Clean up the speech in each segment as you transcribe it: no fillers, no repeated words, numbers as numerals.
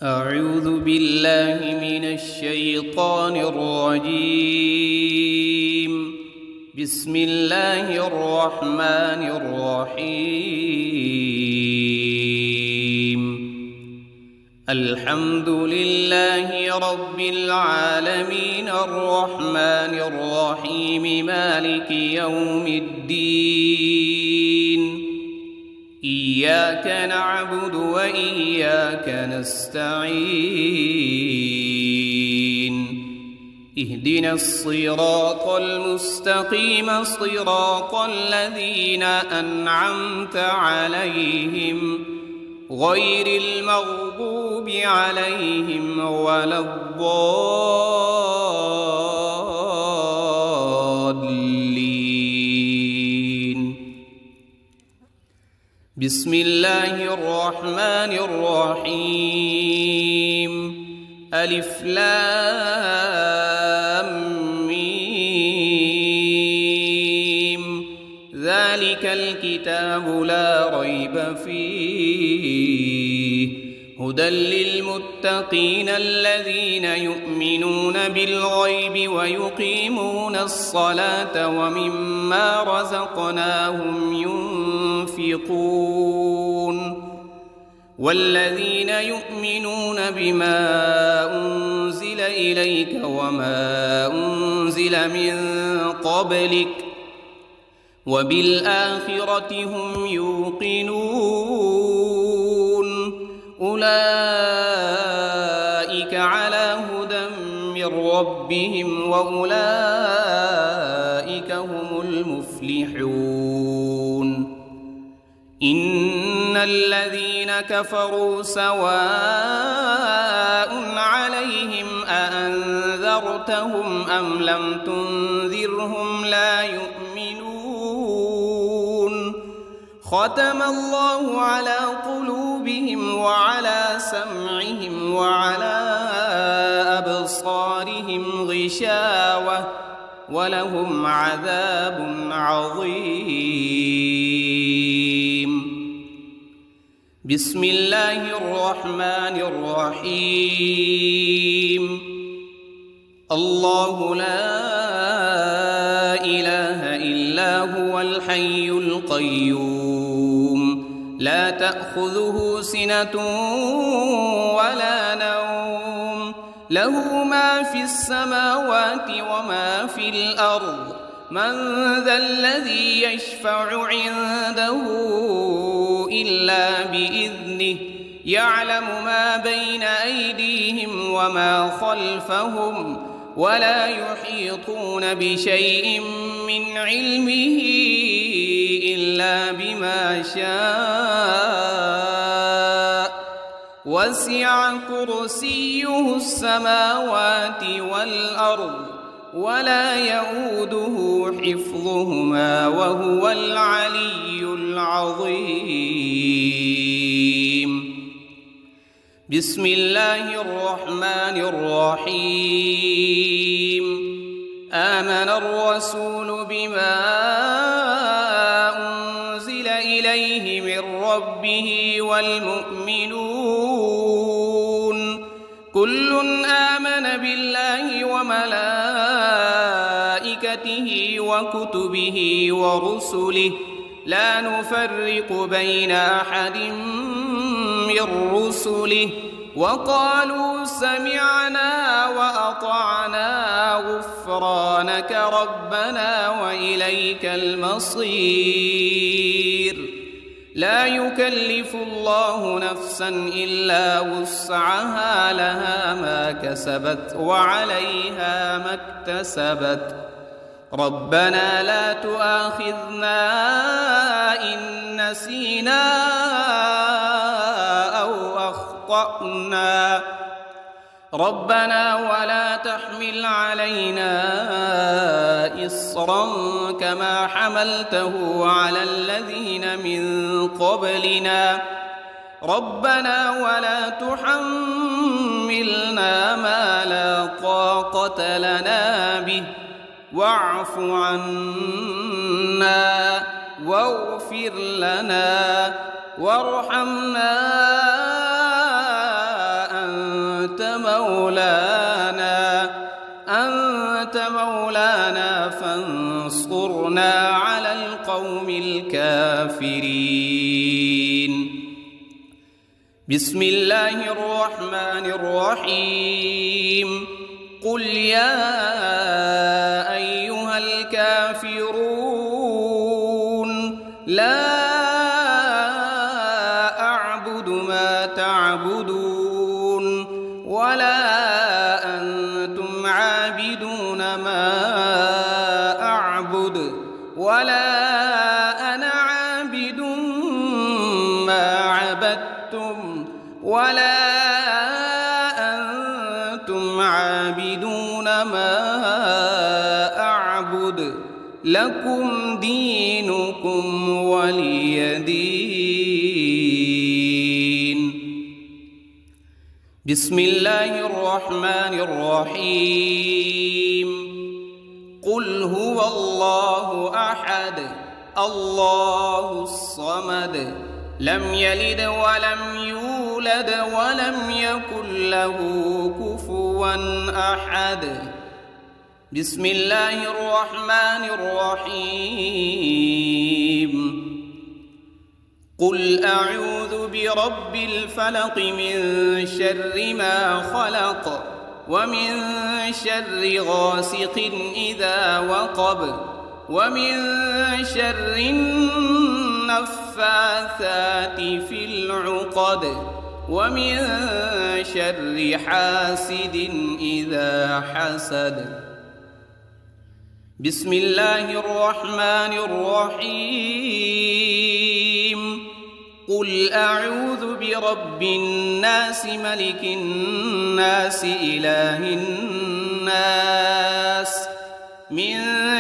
أعوذ بالله من الشيطان الرجيم. بسم الله الرحمن الرحيم. الحمد لله رب العالمين الرحمن الرحيم مالك يوم الدين. إياك نعبد وإياك نستعين. اهدنا الصراط المستقيم صراط الذين أنعمت عليهم غير المغضوب عليهم ولا الضالين. بسم الله الرحمن الرحيم. ألف لام ميم. ذلك الكتاب لا ريب فيه هدى للمتقين الذين يؤمنون بالغيب ويقيمون الصلاة ومما رزقناهم ينفقون. والذين يؤمنون بما أنزل إليك وما أنزل من قبلك وبالآخرة هم يوقنون. أولئك على هدى من ربهم وأولئك هم المفلحون. إن الذين كفروا سواء عليهم أأنذرتهم أم لم تنذرهم لا يؤمنون. ختم الله على قلوبهم وعلى سمعهم وعلى أبصارهم غشاوة ولهم عذاب عظيم. بسم الله الرحمن الرحيم. الله لا إله إلا هو الحي القيوم لا تأخذه سنة ولا نوم له ما في السماوات وما في الأرض. من ذا الذي يشفع عنده إلا بإذنه يعلم ما بين أيديهم وما خلفهم ولا يحيطون بشيء من علمه إلا بما شاء. وسع كرسيه السماوات والأرض ولا يؤوده حفظهما وهو العلي العظيم. بسم الله الرحمن الرحيم. آمن الرسول بما أنزل إليه من ربه والمؤمنون كل آمن بالله وملائكته وكتبه ورسله لا نفرق بين أحد من رسله وقالوا سمعنا وأطعنا غفرانك ربنا وإليك المصير. لا يكلف الله نفسا إلا وسعها لها ما كسبت وعليها ما اكتسبت. ربنا لا تؤاخذنا إن نسينا أو أخطأنا. ربنا ولا تحمل علينا إصرا كما حملته على الذين من قبلنا. ربنا ولا تحملنا ما لا طاقة لنا به واعف عنا واغفر لنا وارحمنا مولانا فانصرنا على القوم الكافرين. بسم الله الرحمن الرحيم. قل يا أيها الكافرون لا أعبد ما تعبدون ولا أنتم عابدون ما أعبد ولا أنا عابد ما عبدتم ولا أنتم عابدون ما أعبد لكم دينكم ولي دين. بسم الله الرحمن الرحيم. قل هو الله أحد الله الصمد لم يلد ولم يولد ولم يكن له كفوا أحد. بسم الله الرحمن الرحيم. قل أعوذ برب الفلق من شر ما خلق ومن شر غاسق إذا وقب ومن شر النفاثات في العقد ومن شر حاسد إذا حسد. بسم الله الرحمن الرحيم. قل أعوذ برب الناس ملك الناس إله الناس من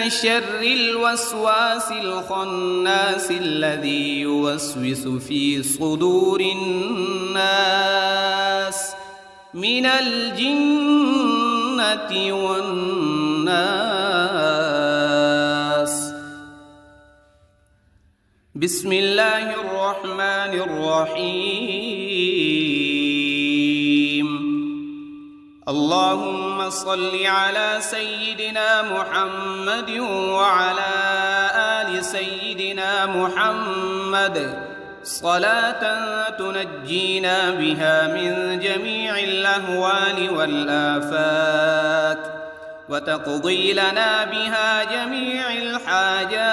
شر الوسواس الخناس الذي يوسوس في صدور الناس من الجنة والناس. بسم الله الرحمن الرحيم. اللهم صل على سيدنا محمد وعلى آل سيدنا محمد صلاة تنجينا بها من جميع الأهوال والآفات وتقضي لنا بها جميع الحاجات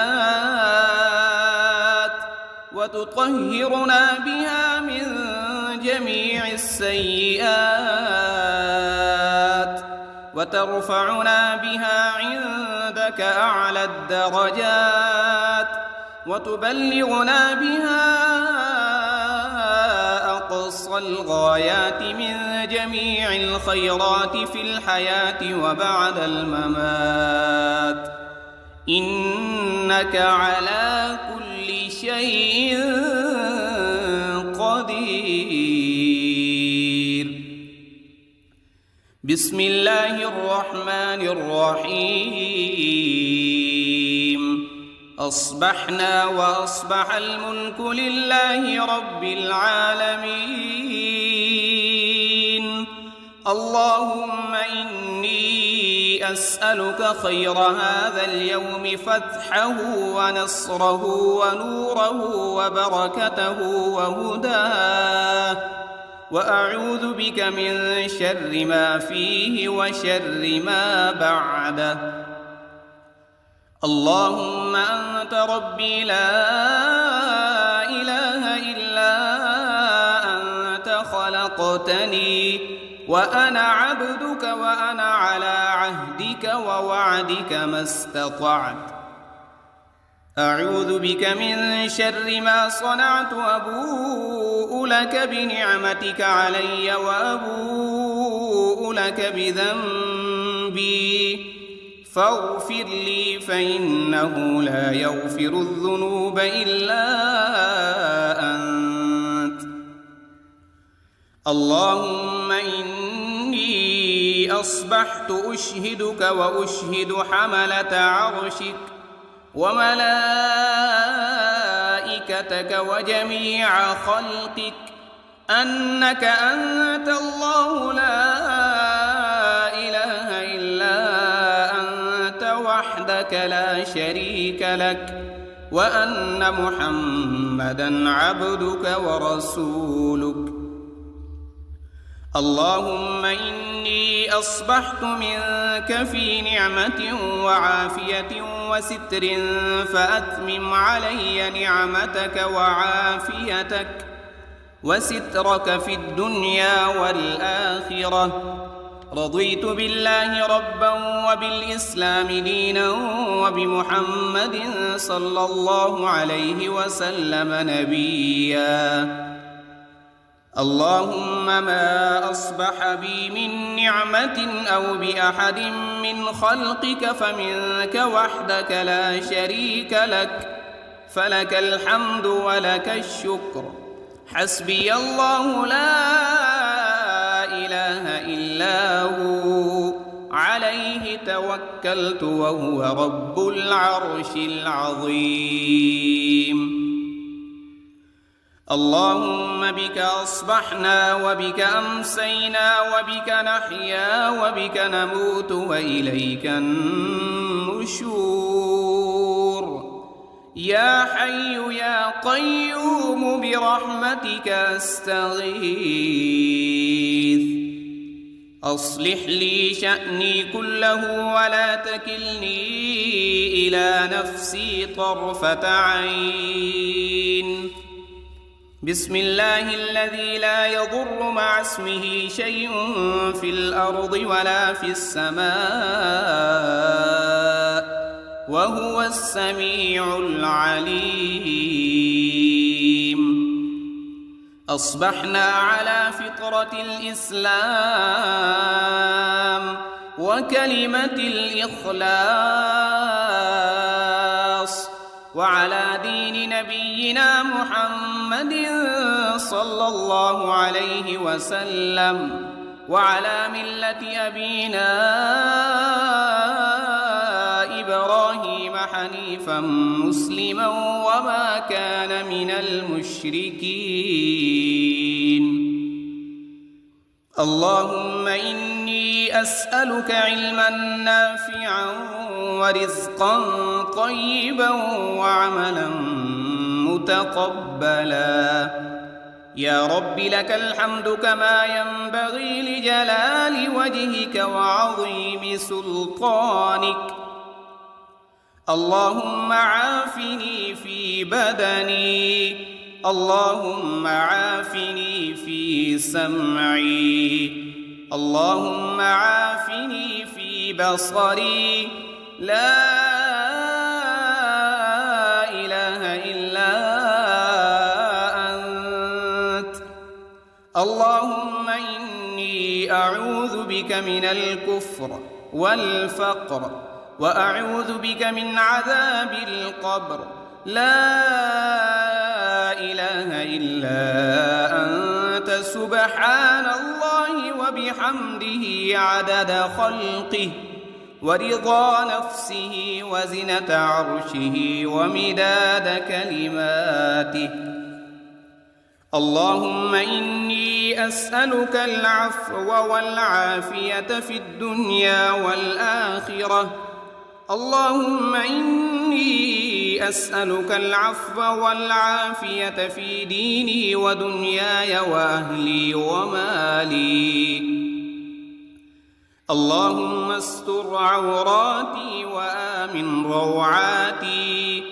وتطهرنا بها من جميع السيئات وترفعنا بها عندك أعلى الدرجات وتبلغنا بها أقصى الغايات من جميع الخيرات في الحياة وبعد الممات إنك على كل شيء قدير. بسم الله الرحمن الرحيم. أصبحنا وأصبح الملك لله رب العالمين. اللهم إني أسألك خير هذا اليوم فتحه ونصره ونوره وبركته وهداه وأعوذ بك من شر ما فيه وشر ما بعده. اللهم أنت ربي لا إله إلا أنت خلقتني وأنا عبدك وأنا على عهدك ووعدك ما استطعت. أعوذ بك من شر ما صنعت وأبوء لك بنعمتك علي وأبوء لك بذنبي فاغفر لي فإنه لا يغفر الذنوب إلا أنت. اللهم إني أصبحت أشهدك وأشهد حملة عرشك وملائكتك وجميع خلقك أنك أنت الله لا وحدك لا شريك لك وأن محمدًا عبدك ورسولك. اللهم إني أصبحت منك في نعمة وعافية وستر، فأتمم علي نعمتك وعافيتك وسترك في الدنيا والآخرة. رضيت بالله ربا وبالإسلام دينا وبمحمد صلى الله عليه وسلم نبيا. اللهم ما أصبح بي من نعمة أو بأحد من خلقك فمنك وحدك لا شريك لك، فلك الحمد ولك الشكر. حسبي الله لا إله إلا هو، عليه توكلت وهو رب العرش العظيم. اللهم بك أصبحنا وبك أمسينا وبك نحيا وبك نموت وإليك النشور. يا حي يا قيوم برحمتك أستغيث. أصلح لي شأني كله ولا تكلني إلى نفسي طرفة عين. بسم الله الذي لا يضر مع اسمه شيء في الأرض ولا في السماء وهو السميع العليم. أصبحنا على فطرة الإسلام وكلمة الإخلاص وعلى دين نبينا محمد صلى الله عليه وسلم وعلى ملة أبينا إبراهيم حنيفا مسلما وما كان من المشركين. اللهم إني أسألك علما نافعا ورزقا طيبا وعملا متقبلا. يا رب لك الحمد كما ينبغي لجلال وجهك وعظيم سلطانك. اللهم عافني في بدني، اللهم عافني في سمعي، اللهم عافني في بصري. لا إله إلا أنت. اللهم إني أعوذ بك من الكفر والفقر وأعوذ بك من عذاب القبر. لا إله إلا أنت سبحان الله وبحمده عدد خلقه ورضا نفسه وزنة عرشه ومداد كلماته. اللهم إني أسألك العفو والعافية في الدنيا والآخرة. اللهم إني أسألك العفو والعافية في ديني ودنياي وأهلي ومالي. اللهم استر عوراتي وآمن روعاتي.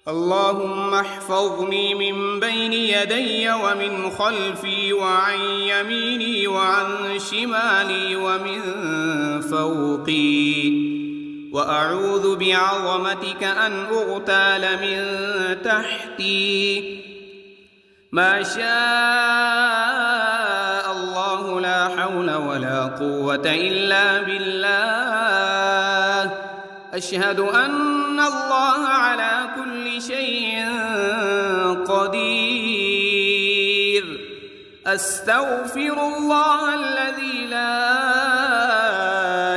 اللهم احفظني من بين يدي ومن خلفي وعن يميني وعن شمالي ومن فوقي. وأعوذ بعظمتك أن أغتال من تحتي. ما شاء الله لا حول ولا قوة إلا بالله. أشهد أن الله على كل شيء قدير. أستغفر الله الذي لا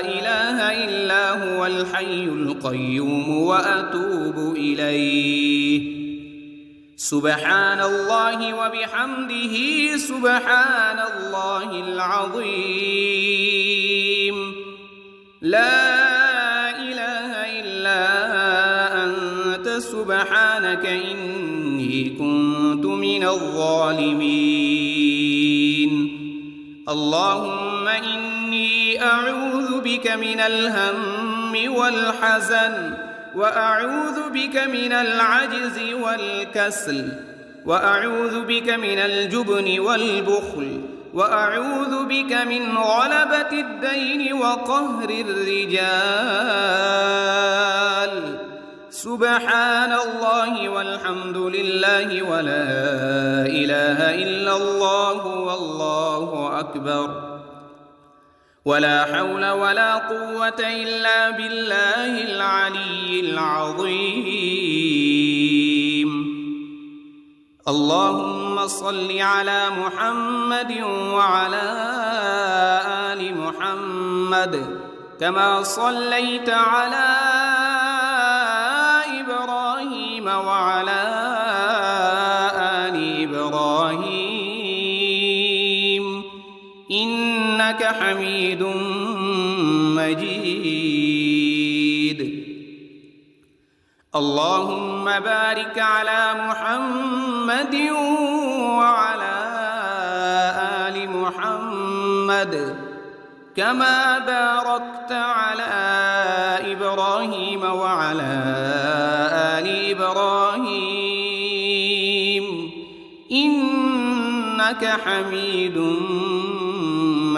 إله إلا هو الحي القيوم وأتوب إليه. سبحان الله وبحمده سبحان الله العظيم. لا إله إلا سبحانك إني كنت من الظالمين. اللهم إني أعوذ بك من الهم والحزن، وأعوذ بك من العجز والكسل، وأعوذ بك من الجبن والبخل، وأعوذ بك من غلبة الدين وقهر الرجال. سبحان الله والحمد لله ولا إله إلا الله والله أكبر، ولا حول ولا قوة إلا بالله العلي العظيم. اللهم صل على محمد وعلى آل محمد كما صليت على إبراهيم وعلى آل إبراهيم إنك حميد مجيد. اللهم بارك على محمد وعلى آل محمد كما باركت على إبراهيم وعلى آل إبراهيم إنك حميد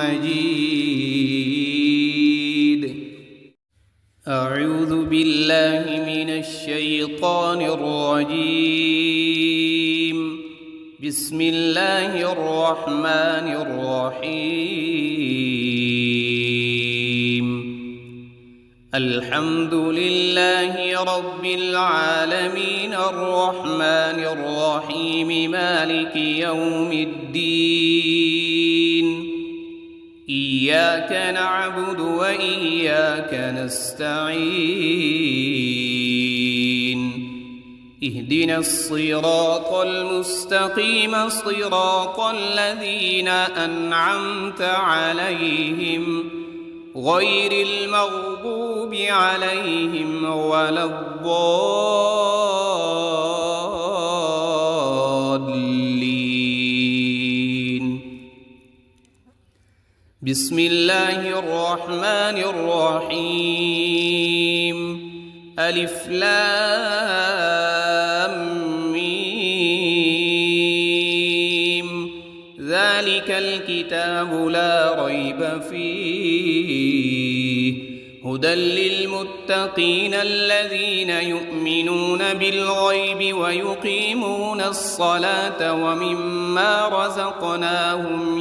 مجيد. أعوذ بالله من الشيطان الرجيم. بسم الله الرحمن الرحيم. الحمد لله رب العالمين الرحمن الرحيم مالك يوم الدين. إياك نعبد وإياك نستعين. اهدنا الصراط المستقيم صراط الذين أنعمت عليهم غير المغضوب عليهم ولا الضالين. بسم الله الرحمن الرحيم. ألف لام ميم. ذلك الكتاب لا ريب فيه هدى للمتقين الذين يؤمنون بالغيب ويقيمون الصلاة ومما رزقناهم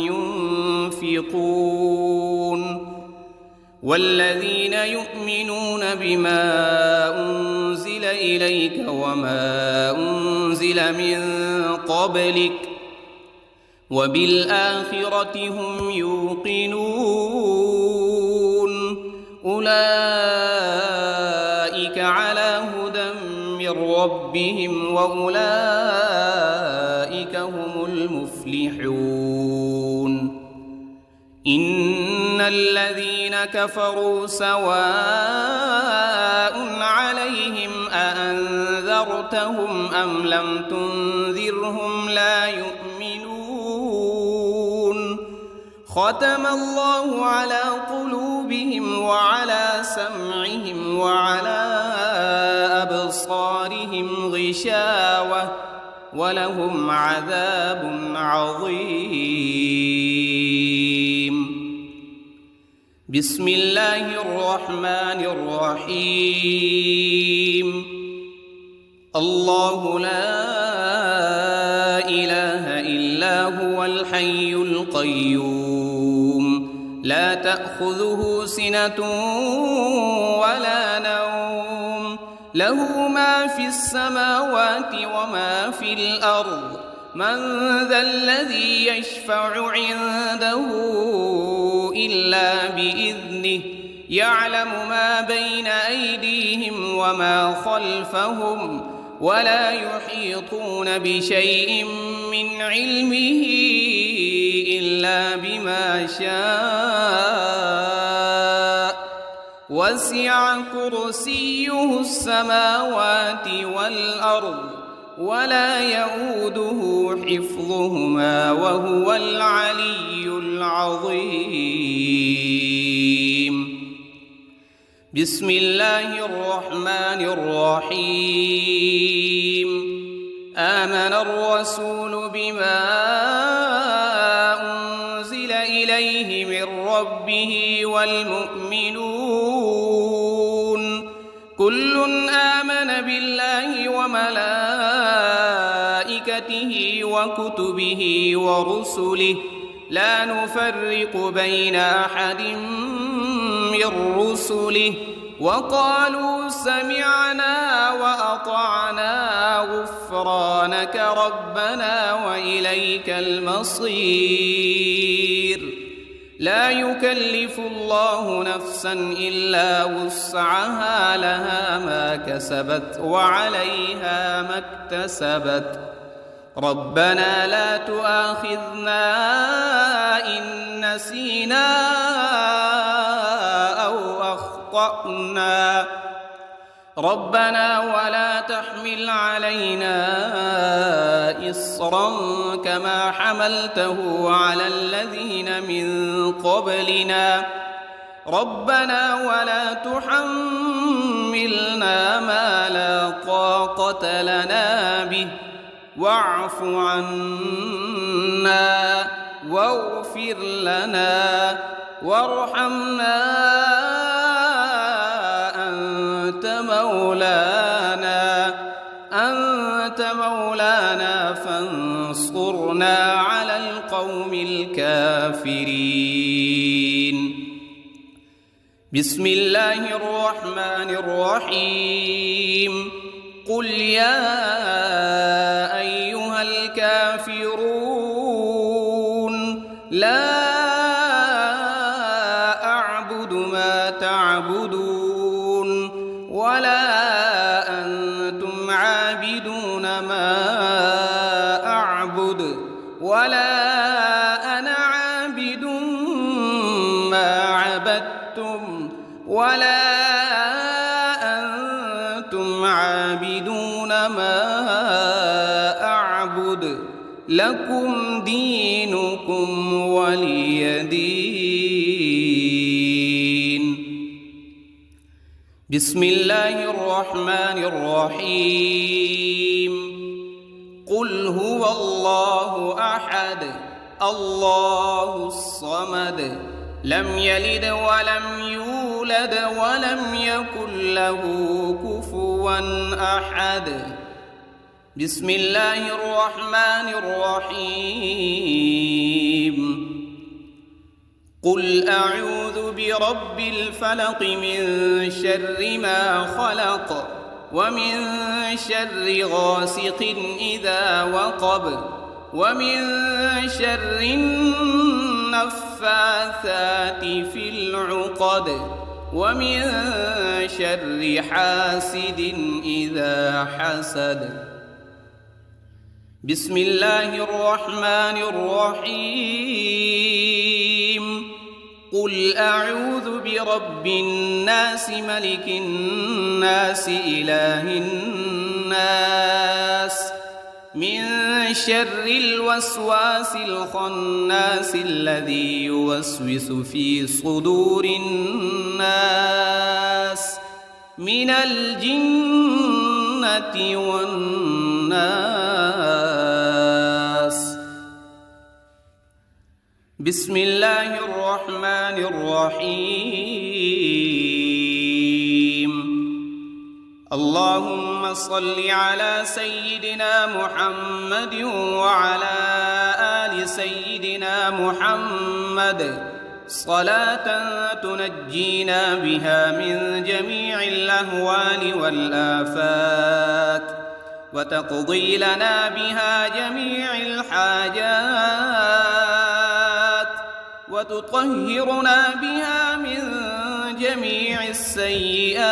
ينفقون. والذين يؤمنون بما أنزل إليك وما أنزل من قبلك وبالآخرة هم يوقنون. أولئك على هدى من ربهم وأولئك هم المفلحون. إن الذين كفروا سواء عليهم أأنذرتهم أم لم تنذرهم لا يؤمنون. ختم الله على قلوبهم وعلى سمعهم وعلى أبصارهم غشاوة ولهم عذاب عظيم. بسم الله الرحمن الرحيم. الله لا إله إلا هو الحي القيوم لا تأخذه سنة ولا نوم له ما في السماوات وما في الأرض. من ذا الذي يشفع عنده إلا بإذنه يعلم ما بين أيديهم وما خلفهم ولا يحيطون بشيء من علمه إلا بما شاء. وسع كرسيه السماوات والأرض ولا يؤوده حفظهما وهو العلي العظيم. بسم الله الرحمن الرحيم. آمن الرسول بما أنزل إليه من ربه والمؤمنون كل آمن بالله وملائكته وكتبه ورسله لا نفرق بين أحد من رسله وقالوا سمعنا وأطعنا غفرانك ربنا وإليك المصير. لا يكلف الله نفسا إلا وسعها لها ما كسبت وعليها ما اكتسبت. ربنا لا تؤاخذنا إن نسينا أو أخطأنا ربنا ولا تحمل علينا إصرا كما حملته على الذين من قبلنا ربنا ولا تحملنا ما لا طاقة لنا به واعف عنا واغفر لنا وارحمنا أنت مولانا فانصرنا على القوم الكافرين. بسم الله الرحمن الرحيم. قل يا أيها الكافرون لا أعبد ما تعبدون ولا أنتم عابدون ما أعبد ولا أنا عابد ما عبدتم ولا أنتم عابدون ما أعبد لكم دينكم ولي دين. بسم الله الرحمن الرحيم. قل هو الله أحد الله الصمد لم يلد ولم يولد ولم يكن له كفوا أحد. بسم الله الرحمن الرحيم. قل أعوذ برب الفلق من شر ما خلق ومن شر غاسق إذا وقب ومن شر النفاثات في العقد ومن شر حاسد إذا حسد. بسم الله الرحمن الرحيم. قل أعوذ برب الناس ملك الناس إله الناس من شر الوسواس الخناس الذي يوسوس في صدور الناس من الجنة والناس. بسم الله الرحمن الرحيم. اللهم صل على سيدنا محمد وعلى آل سيدنا محمد صلاة تنجينا بها من جميع الأهوال والآفات وتقضي لنا بها جميع الحاجات وتطهرنا بها من جميع السيئات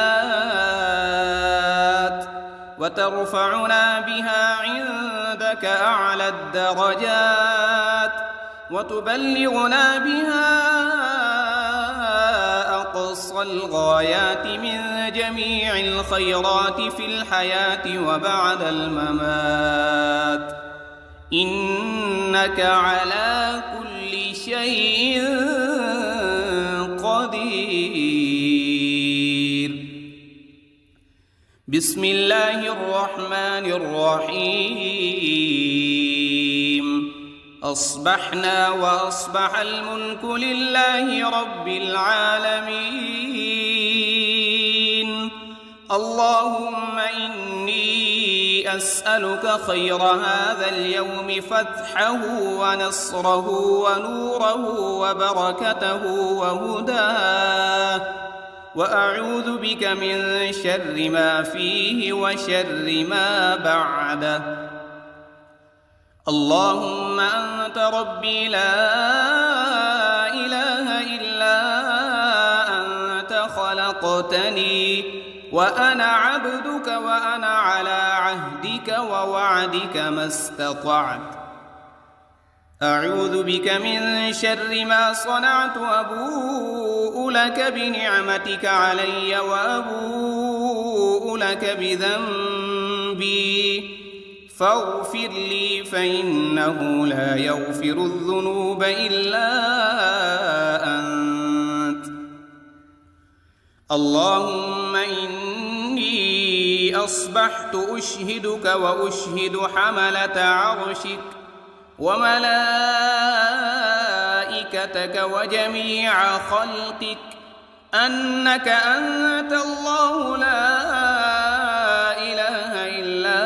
وترفعنا بها عندك أعلى الدرجات وتبلغنا بها أقصى الغايات من جميع الخيرات في الحياة وبعد الممات، إنك على كل شيء قدير. بسم الله الرحمن الرحيم. أصبحنا وأصبح الملك لله رب العالمين. اللهم إني أسألك خير هذا اليوم، فتحه ونصره ونوره وبركته وهداه، وأعوذ بك من شر ما فيه وشر ما بعده. اللهم أنت ربي لا إله إلا أنت، خلقتني وأنا عبدك وأنا على عهدك ووعدك ما استطعت. أعوذ بك من شر ما صنعت، أبوء لك بنعمتك علي وأبوء لك بذنبي، فاغفر لي فإنه لا يغفر الذنوب إلا أنت. اللهم إني أصبحت أشهدك وأشهد حملة عرشك وملائكتك وجميع خلقك أنك أنت الله لا إله إلا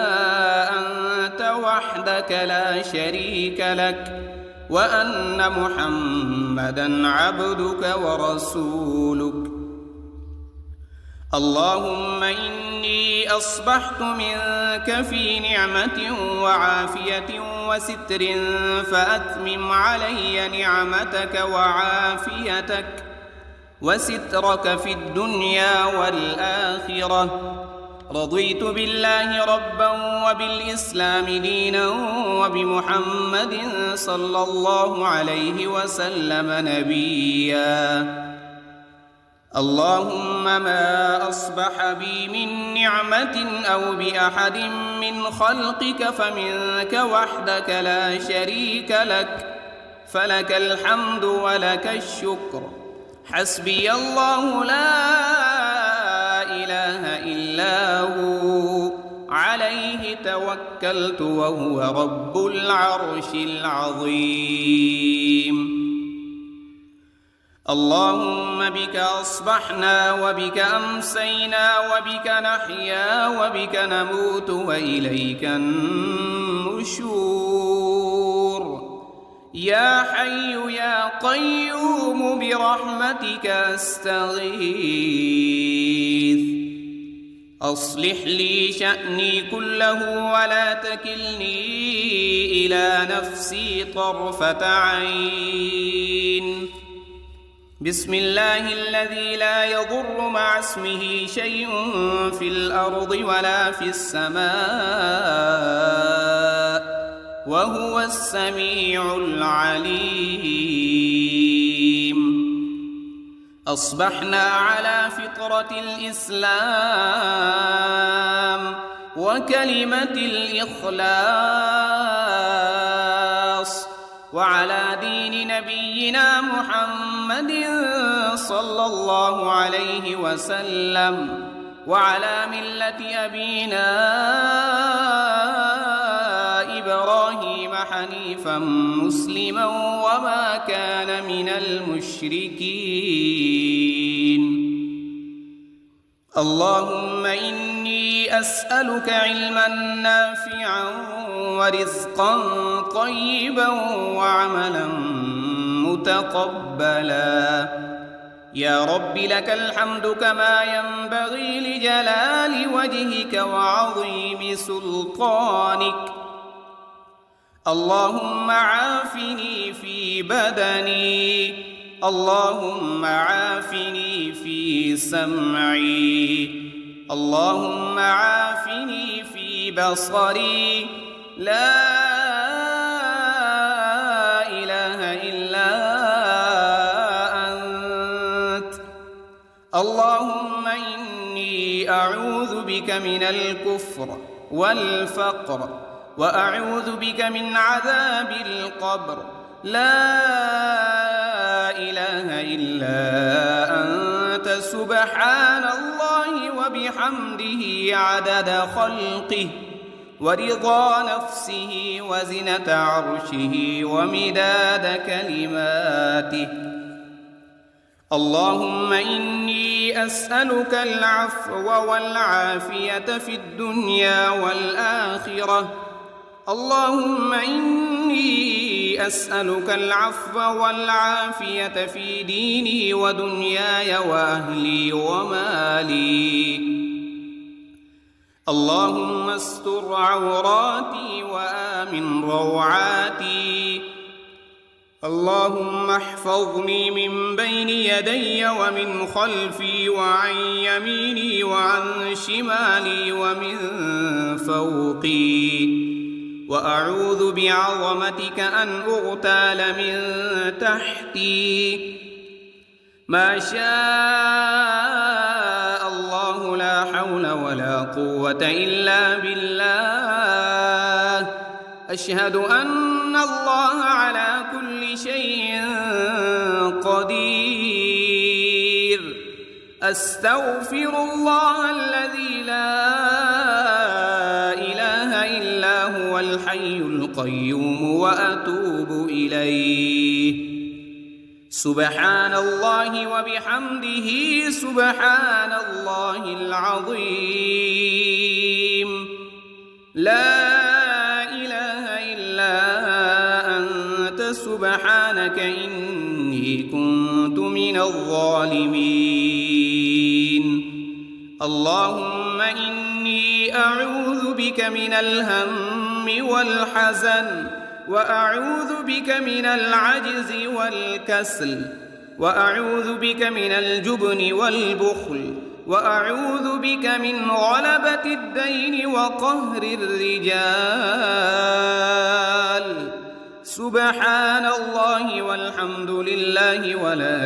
أنت وحدك لا شريك لك، وأن محمدًا عبدك ورسولك. اللهم إني أصبحت منك في نعمة وعافية وستر، فأتمم علي نعمتك وعافيتك وسترك في الدنيا والآخرة. رضيت بالله ربا وبالإسلام دينا وبمحمد صلى الله عليه وسلم نبيا. اللهم ما أصبح بي من نعمة أو بأحد من خلقك فمنك وحدك لا شريك لك، فلك الحمد ولك الشكر. حسبي الله لا إله إلا هو، عليه توكلت وهو رب العرش العظيم. اللهم بك أصبحنا وبك أمسينا وبك نحيا وبك نموت وإليك النشور. يا حي يا قيوم برحمتك أستغيث. أصلح لي شأني كله ولا تكلني إلى نفسي طرفة عين. بسم الله الذي لا يضر مع اسمه شيء في الأرض ولا في السماء، وهو السميع العليم. أصبحنا على فطرة الإسلام وكلمة الإخلاص، وعلى دين نبينا محمد صلى الله عليه وسلم، وعلى ملة أبينا إبراهيم حنيفا مسلما وما كان من المشركين. اللهم إني أسألك علما نافعا ورزقا طيبا وعملا متقبلا. يا رب لك الحمد كما ينبغي لجلال وجهك وعظيم سلطانك. اللهم عافني في بدني، اللهم عافني في سمعي، اللهم عافني في بصري. لا إله إلا أنت. اللهم إني أعوذ بك من الكفر والفقر وأعوذ بك من عذاب القبر. لا إله إلا أنت سبحان الله وبحمده عدد خلقه ورضا نفسه وزنة عرشه ومداد كلماته. اللهم إني أسألك العفو والعافية في الدنيا والآخرة. اللهم إني أسألك العفو والعافية في ديني ودنياي وأهلي ومالي. اللهم استر عوراتي وآمن روعاتي. اللهم احفظني من بين يدي ومن خلفي وعن يميني وعن شمالي ومن فوقي. وأعوذ بعظمتك أن أغتال من تحتي. ما شاء الله لا حول ولا قوة إلا بالله. أشهد أن الله على كل شيء قدير. أستغفر الله الذي لا إله إلا هو الحي القيوم وأتوب إليه. سبحان الله وبحمده سبحان الله العظيم. لا إله إلا أنت سبحانك إني كنت من الظالمين. اللهم إني أعوذ بك من الهم والحزن وأعوذ بك من العجز والكسل وأعوذ بك من الجبن والبخل وأعوذ بك من غلبة الدين وقهر الرجال. سبحان الله والحمد لله ولا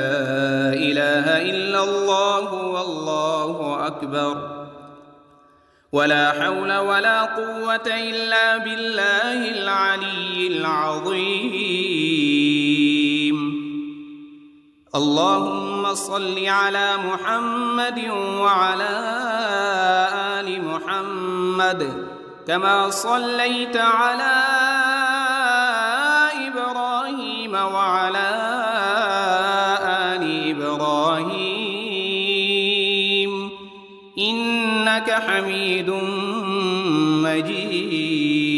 إله إلا الله والله أكبر. ولا حول ولا قوة إلا بالله العلي العظيم. اللهم صل على محمد وعلى آل محمد كما صليت على إبراهيم وعلى آل إبراهيم إنك حميد مجيد.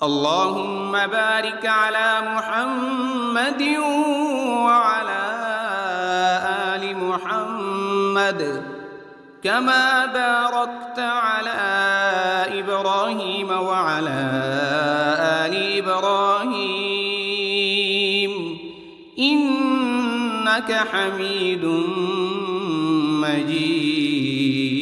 اللهم بارك على محمد وعلى آل محمد كما باركت على إبراهيم وعلى آل إبراهيم إنك حميد مجيد.